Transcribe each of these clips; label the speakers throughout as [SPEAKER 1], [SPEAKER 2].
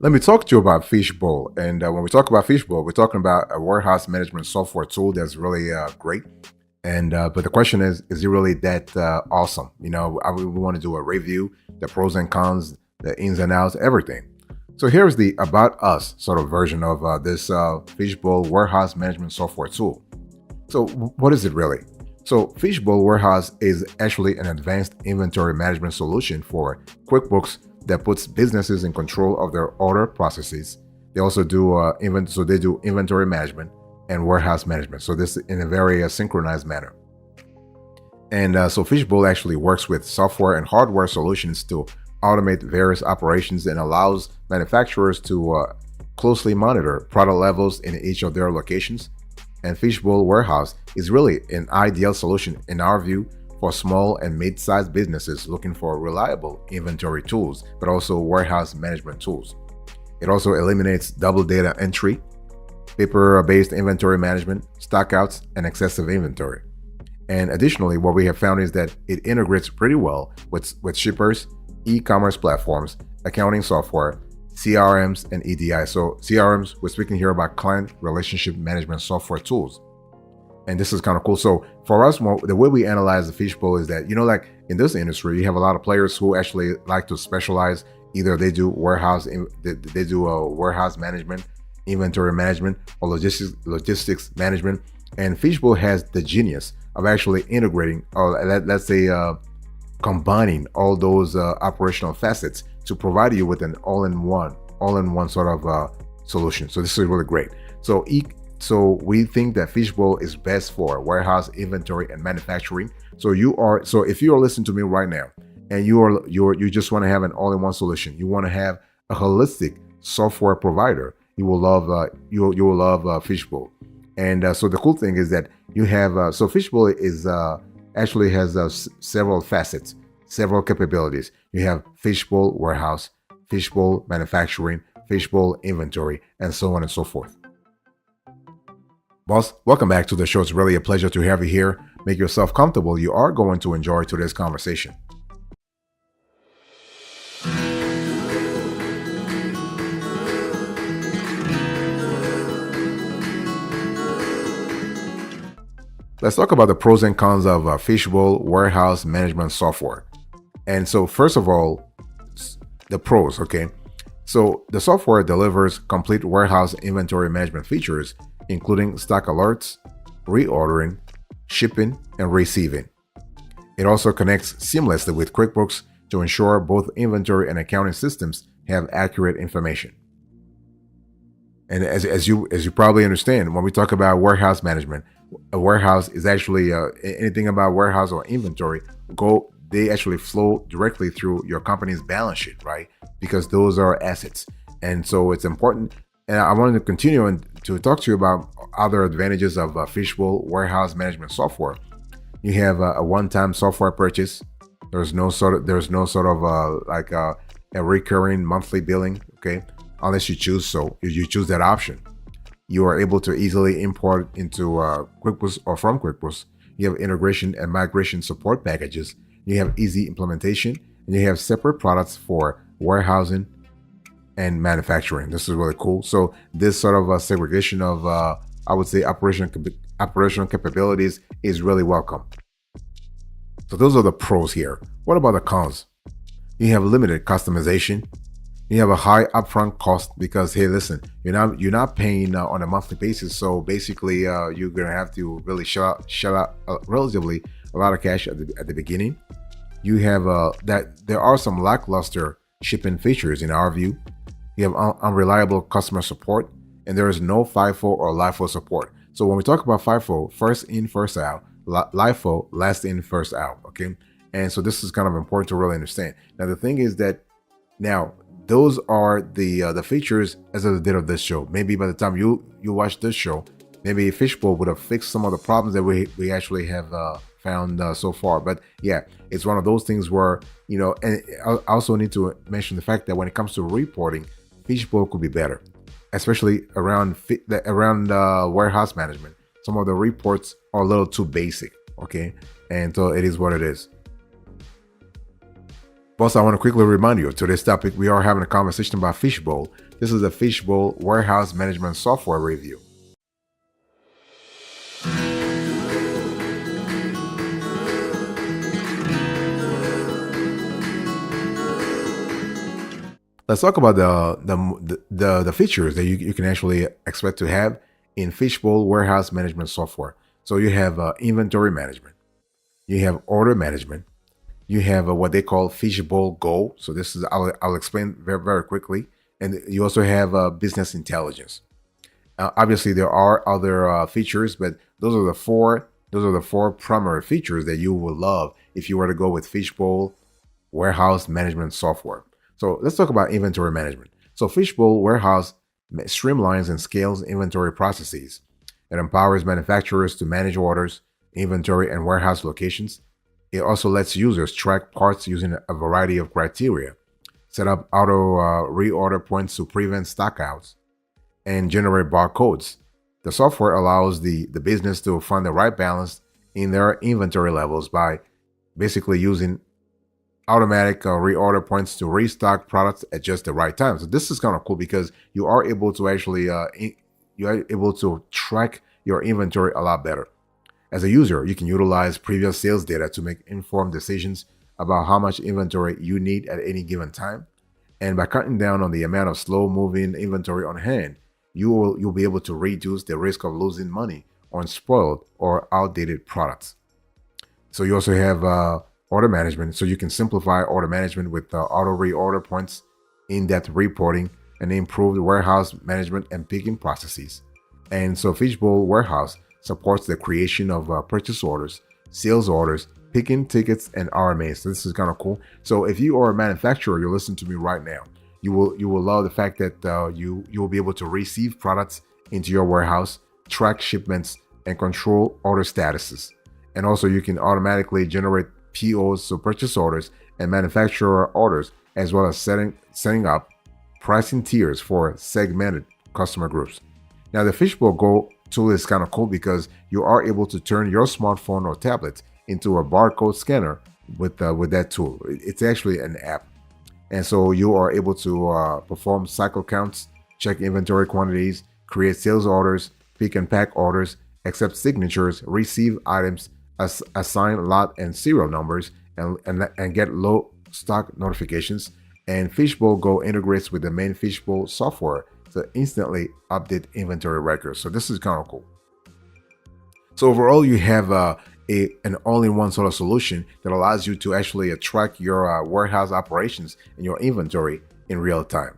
[SPEAKER 1] Let me talk to you about Fishbowl. And when we talk about Fishbowl, we're talking about a warehouse management software tool that's really great. And but the question is it really that awesome? We want to do a review, the pros and cons, the ins and outs, everything. So here's the about us sort of version of this Fishbowl warehouse management software tool. So what is it really? So Fishbowl Warehouse is actually an advanced inventory management solution for QuickBooks that puts businesses in control of their order processes. They also do they do inventory management and warehouse management. So this in a very synchronized manner. And so Fishbowl actually works with software and hardware solutions to automate various operations and allows manufacturers to closely monitor product levels in each of their locations. And Fishbowl Warehouse is really an ideal solution in our view for small and mid-sized businesses looking for reliable inventory tools, but also warehouse management tools. It also eliminates double data entry, paper-based inventory management, stockouts, and excessive inventory. And additionally, what we have found is that it integrates pretty well with shippers, e-commerce platforms, accounting software, CRMs, and EDI. So CRMs, we're speaking here about client relationship management software tools. And this is kind of cool. So for us, the way we analyze the Fishbowl is that, like in this industry, you have a lot of players who actually like to specialize. Either they do warehouse management, inventory management, or logistics management. And Fishbowl has the genius of actually integrating, or let's say combining all those operational facets to provide you with an all-in-one sort of solution. So this is really great. So we think that Fishbowl is best for warehouse, inventory, and manufacturing. So if you are listening to me right now, and you just want to have an all-in-one solution, you want to have a holistic software provider, you will love Fishbowl. And so the cool thing is that you have so Fishbowl is actually has several facets, several capabilities. You have Fishbowl Warehouse, Fishbowl Manufacturing, Fishbowl Inventory, and so on and so forth. Boss, welcome back to the show. It's really a pleasure to have you here. Make yourself comfortable. You are going to enjoy today's conversation. Let's talk about the pros and cons of Fishbowl warehouse management software. And so first of all, the pros, okay? So the software delivers complete warehouse inventory management features, including stock alerts, reordering, shipping, and receiving. It also connects seamlessly with QuickBooks to ensure both inventory and accounting systems have accurate information. And as you probably understand, when we talk about warehouse management, a warehouse is actually anything about warehouse or inventory. They actually flow directly through your company's balance sheet, right? Because those are assets, and so it's important. And I wanted to continue and to talk to you about other advantages of Fishbowl warehouse management software. You have a one-time software purchase. There's no sort of like a recurring monthly billing, okay? Unless you choose so. If you choose that option, you are able to easily import into QuickBooks or from QuickBooks. You have integration and migration support packages. You have easy implementation, and you have separate products for warehousing and manufacturing. This is really cool. So this sort of a segregation of, I would say, operational capabilities is really welcome. So those are the pros here. What about the cons? You have limited customization. You have a high upfront cost because, hey, listen, you're not paying on a monthly basis. So basically, you're gonna have to really shell out relatively a lot of cash at the beginning. You have that there are some lackluster shipping features in our view. You have unreliable customer support, and there is no FIFO or LIFO support. So when we talk about FIFO, first in, first out, LIFO, last in, first out. Okay, and so this is kind of important to really understand. Now the thing is that now those are the features as of the date of this show. Maybe by the time you watch this show, maybe Fishbowl would have fixed some of the problems that we actually have found so far. But yeah, it's one of those things where, and I also need to mention the fact that when it comes to reporting, Fishbowl could be better, especially around warehouse management. Some of the reports are a little too basic, okay? And so it is what it is. Boss, I want to quickly remind you, today's topic, we are having a conversation about Fishbowl. This is a Fishbowl warehouse management software review. Let's talk about the features that you can actually expect to have in Fishbowl warehouse management software. So you have inventory management, you have order management, you have what they call Fishbowl Go. So this is I'll explain very quickly, and you also have business intelligence. Obviously, there are other features, but those are the four primary features that you will love if you were to go with Fishbowl warehouse management software. So let's talk about inventory management. So Fishbowl warehouse streamlines and scales inventory processes. It empowers manufacturers to manage orders, inventory, and warehouse locations. It also lets users track parts using a variety of criteria, set up auto reorder points to prevent stockouts, and generate barcodes. The software allows the business to find the right balance in their inventory levels by basically using automatic reorder points to restock products at just the right time. So this is kind of cool because you are able to actually you are able to track your inventory a lot better. As a user, you can utilize previous sales data to make informed decisions about how much inventory you need at any given time. And by cutting down on the amount of slow-moving inventory on hand, you'll be able to reduce the risk of losing money on spoiled or outdated products. So you also have order management. So you can simplify order management with auto reorder points, in-depth reporting, and improved warehouse management and picking processes. And so Fishbowl Warehouse supports the creation of purchase orders, sales orders, picking tickets, and RMAs. So this is kind of cool. So if you are a manufacturer, you're listening to me right now, you will love the fact that you will be able to receive products into your warehouse, track shipments, and control order statuses. And also you can automatically generate POs, so purchase orders, and manufacturer orders, as well as setting up pricing tiers for segmented customer groups. Now the Fishbowl Go tool is kind of cool because you are able to turn your smartphone or tablet into a barcode scanner with that tool. It's actually an app, and so you are able to perform cycle counts, check inventory quantities, create sales orders, pick and pack orders, accept signatures, receive items, assign lot and serial numbers, and get low stock notifications. And Fishbowl Go integrates with the main Fishbowl software to instantly update inventory records. So this is kind of cool. So overall, you have an all-in-one sort of solution that allows you to actually track your warehouse operations and your inventory in real time.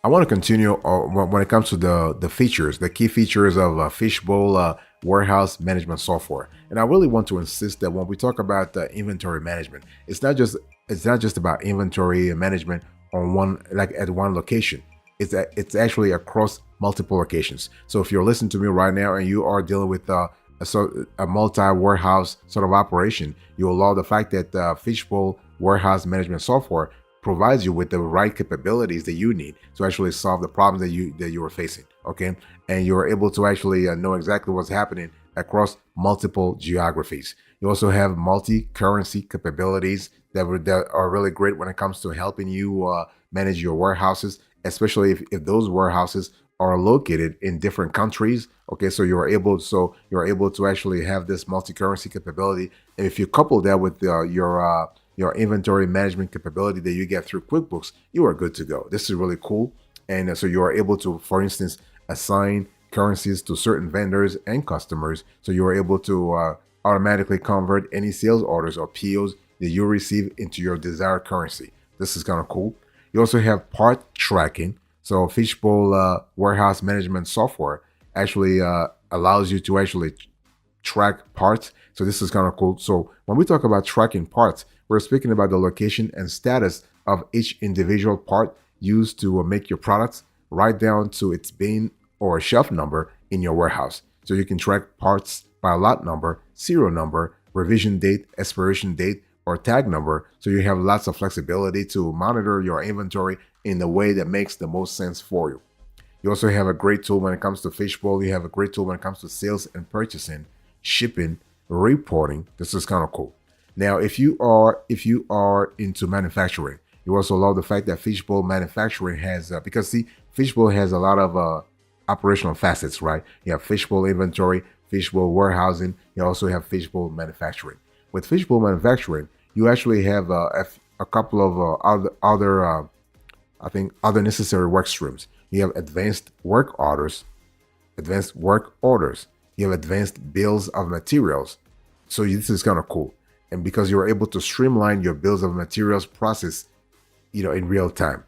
[SPEAKER 1] I want to continue when it comes to the features, the key features of Fishbowl warehouse management software. And I really want to insist that when we talk about inventory management, it's not just about inventory management on at one location. It's actually across multiple locations. So if you're listening to me right now and you are dealing with a multi-warehouse sort of operation, you will love the fact that Fishbowl warehouse management software provides you with the right capabilities that you need to actually solve the problems that you are facing. Okay, and you're able to actually know exactly what's happening across multiple geographies. You also have multi-currency capabilities that are really great when it comes to helping you manage your warehouses, especially if those warehouses are located in different countries. Okay, so you're able to actually have this multi-currency capability. And if you couple that with your inventory management capability that you get through QuickBooks, you are good to go. This is really cool. And so you are able to, for instance, assign currencies to certain vendors and customers. So you are able to automatically convert any sales orders or POs that you receive into your desired currency. This is kind of cool. You also have part tracking. So Fishbowl warehouse management software actually allows you to actually track parts. So this is kind of cool. So when we talk about tracking parts, we're speaking about the location and status of each individual part used to make your products, right down to its bin or shelf number in your warehouse. So you can track parts by lot number, serial number, revision date, expiration date, or tag number. So you have lots of flexibility to monitor your inventory in the way that makes the most sense for you. You also have a great tool when it comes to Fishbowl. You have a great tool when it comes to sales and purchasing, shipping, reporting. This is kind of cool. Now, if you are into manufacturing, you also love the fact that Fishbowl manufacturing has because see, Fishbowl has a lot of operational facets, right? You have Fishbowl inventory, Fishbowl warehousing. You also have Fishbowl manufacturing. With Fishbowl manufacturing, you actually have a couple of other I think other necessary work streams. You have advanced work orders, You have advanced bills of materials. So this is kind of cool. And because you're able to streamline your bills of materials process, in real time.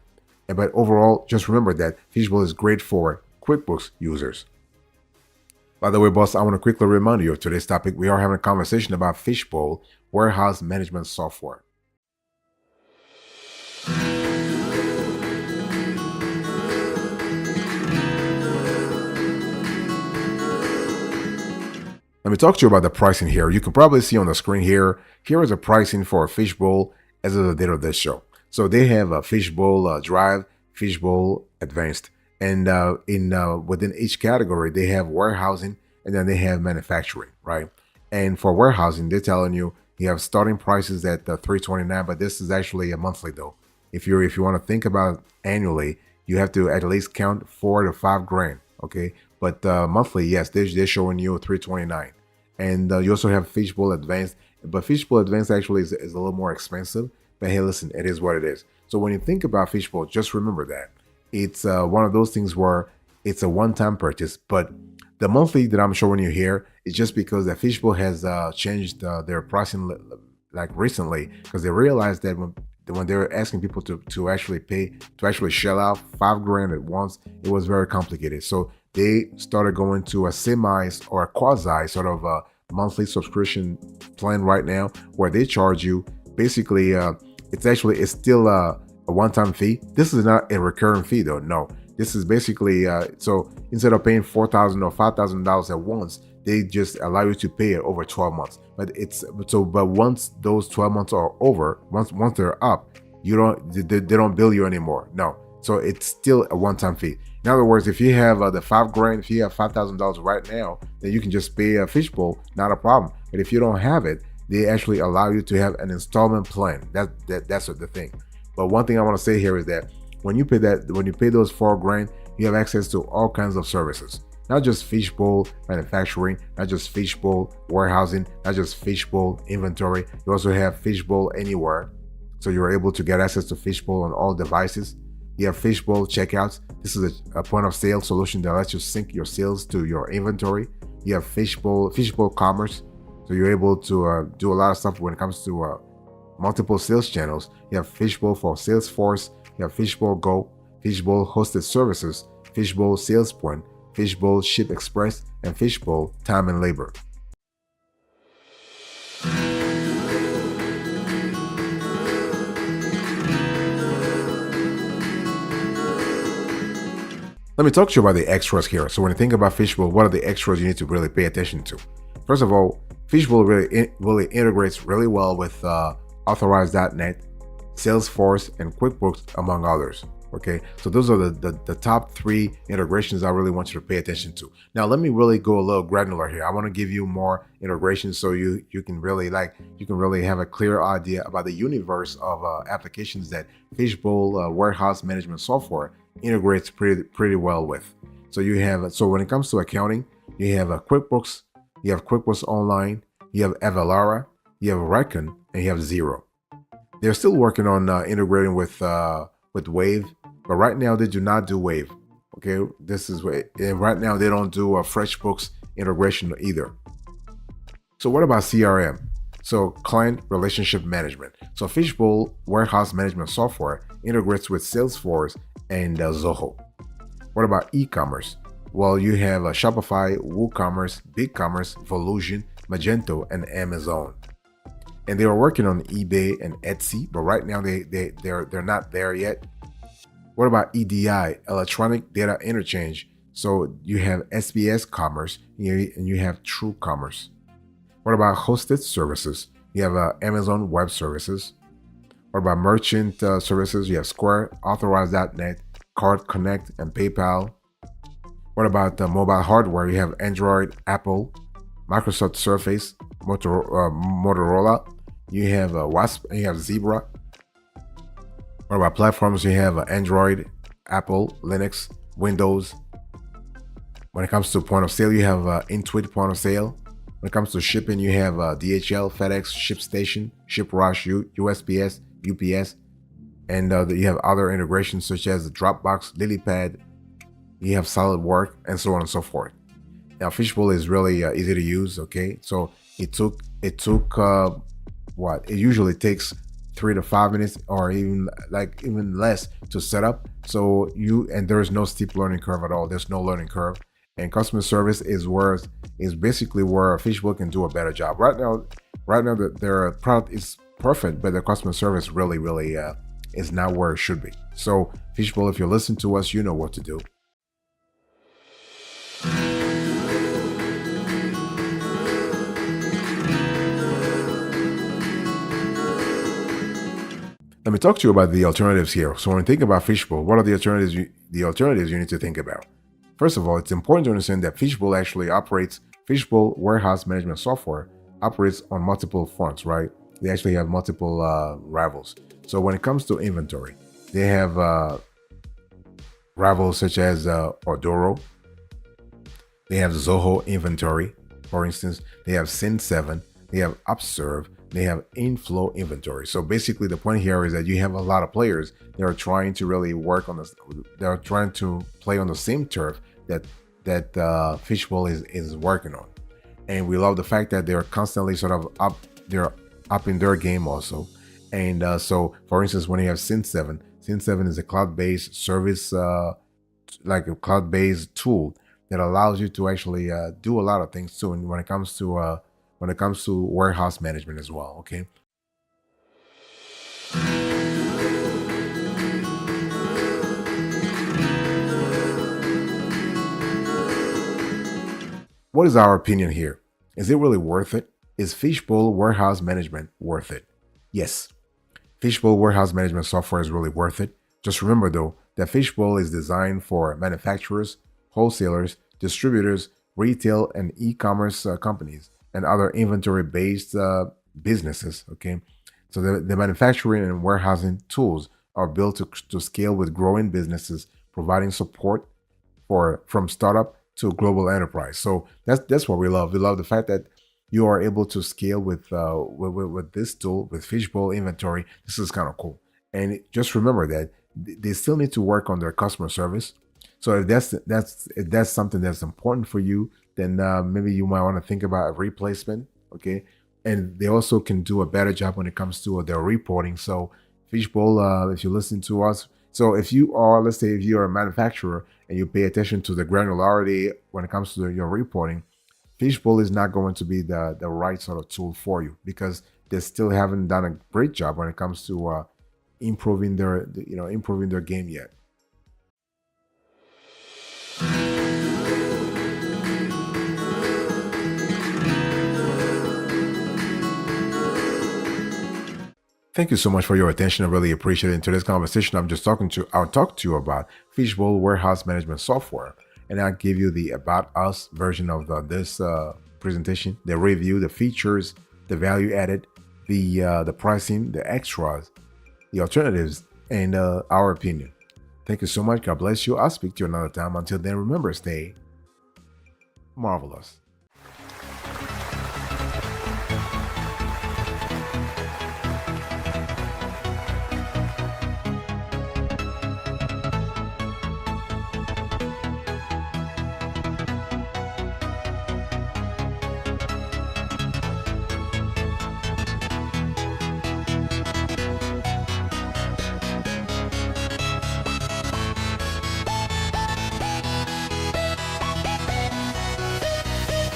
[SPEAKER 1] But overall, just remember that Fishbowl is great for QuickBooks users. By the way, boss, I want to quickly remind you of today's topic. We are having a conversation about Fishbowl warehouse management software. Let me talk to you about the pricing here. You can probably see on the screen here. Here is the pricing for Fishbowl as of the date of this show. So they have a Fishbowl Drive, Fishbowl Advanced, and within each category they have warehousing and then they have manufacturing, right? And for warehousing, they're telling you have starting prices at $329, but this is actually a monthly though. If you want to think about annually, you have to at least count $4 to $5 grand, okay? But monthly, yes, they're showing you $329. And you also have Fishbowl Advanced, but Fishbowl Advanced actually is a little more expensive. But hey, listen, it is what it is. So when you think about Fishbowl, just remember that it's one of those things where it's a one-time purchase. But the monthly that I'm showing you here is just because the Fishbowl has changed their pricing like recently, because they realized that when they were asking people to actually pay, to actually shell out $5 grand at once, it was very complicated. So they started going to a semi or a quasi sort of a monthly subscription plan right now, where they charge you basically it's still a one-time fee. This is not a recurring fee though. No, this is basically so instead of paying $4,000 or $5,000 at once, they just allow you to pay it over 12 months. But once those 12 months are over, once they're up, they don't bill you anymore. No, so it's still a one-time fee. In other words, if you have the $5 grand, if you have $5,000 right now, then you can just pay a Fishbowl, not a problem. But if you don't have it, they actually allow you to have an installment plan. That's the thing. But one thing I want to say here is that when you pay those $4 grand, you have access to all kinds of services. Not just Fishbowl manufacturing, not just Fishbowl warehousing, not just Fishbowl inventory. You also have Fishbowl anywhere. So you're able to get access to Fishbowl on all devices. You have Fishbowl checkouts. This is a point of sale solution that lets you sync your sales to your inventory. You have Fishbowl commerce. So you're able to do a lot of stuff when it comes to multiple sales channels. You have Fishbowl for Salesforce. You have Fishbowl Go, Fishbowl hosted services, Fishbowl Sales Point, Fishbowl Ship Express, and Fishbowl Time and Labor. Let me talk to you about the extras here. So when you think about Fishbowl, what are the extras you need to really pay attention to? First of all, Fishbowl really integrates really well with Authorize.net, Salesforce, and QuickBooks, among others. Okay, so those are the top 3 integrations I really want you to pay attention to. Now, let me really go a little granular here. I want to give you more integrations so you can really have a clear idea about the universe of applications that Fishbowl warehouse management software integrates pretty well with. So when it comes to accounting, you have QuickBooks, you have QuickBooks Online, you have Avalara, you have Reckon, and you have Xero. They're still working on integrating with Wave, but right now they do not do Wave. Okay, this is right now they don't do a FreshBooks integration either. So what about CRM? So client relationship management. So Fishbowl warehouse management software integrates with Salesforce and Zoho. What about e-commerce? Well, you have Shopify, WooCommerce, BigCommerce, Volusion, Magento, and Amazon. And they are working on eBay and Etsy, but right now they're not there yet. What about EDI, electronic data interchange? So you have SBS Commerce and you have True Commerce. What about hosted services? You have Amazon Web Services. What about merchant services? You have Square, Authorize.net, Card Connect, and PayPal. What about the mobile hardware? You have Android, Apple, Microsoft Surface, Motorola. You have Wasp. You have Zebra. What about platforms? You have Android, Apple, Linux, Windows. When it comes to point of sale, you have Intuit point of sale. When it comes to shipping, you have DHL, FedEx, ShipStation, ShipRush, USPS, UPS, and you have other integrations such as Dropbox, LilyPad. You have SolidWorks, and so on and so forth. Now, Fishbowl is really easy to use. Okay, so it took what it usually takes 3 to 5 minutes, or even less to set up. So there's no steep learning curve at all. There's no learning curve. And customer service is basically where Fishbowl can do a better job. Right now their product is perfect, but the customer service really is not where it should be. So Fishbowl, if you listen to us, you know what to do. Let me talk to you about the alternatives here. So when you think about Fishbowl, what are the alternatives you need to think about? First of all, it's important to understand that Fishbowl warehouse management software operates on multiple fronts, right? They actually have multiple rivals. So when it comes to inventory, they have rivals such as Odoro. They have Zoho inventory, for instance. They have Sin7. They have Upserve. They have inflow inventory. So basically the point here is that you have a lot of players that are trying to really work on this. They're trying to play on the same turf that Fishbowl is working on. And we love the fact that they're constantly sort of up in their game also. And so for instance, when you have Sin7 is a cloud-based service, like a cloud-based tool that allows you to actually do a lot of things too. And when it comes to warehouse management as well, okay? What is our opinion here? Is it really worth it? Is Fishbowl warehouse management worth it? Yes. Fishbowl warehouse management software is really worth it. Just remember though, that Fishbowl is designed for manufacturers, wholesalers, distributors, retail and e-commerce companies, and other inventory-based businesses, okay? So the manufacturing and warehousing tools are built to scale with growing businesses, providing support from startup to global enterprise. So that's what we love. We love the fact that you are able to scale with this tool, with Fishbowl inventory. This is kind of cool. And just remember that they still need to work on their customer service. So if that's something that's important for you, then maybe you might want to think about a replacement, okay? And they also can do a better job when it comes to their reporting. So Fishbowl, if you listen to us, so if you are, let's say if you're a manufacturer and you pay attention to the granularity when it comes to your reporting, Fishbowl is not going to be the right sort of tool for you, because they still haven't done a great job when it comes to improving their game yet. Thank you so much for your attention. I really appreciate it. In today's conversation, I'll talk to you about Fishbowl warehouse management software, and I'll give you the About Us version of this presentation, the review, the features, the value added, the pricing, the extras, the alternatives, and our opinion. Thank you so much. God bless you. I'll speak to you another time. Until then, remember, stay marvelous.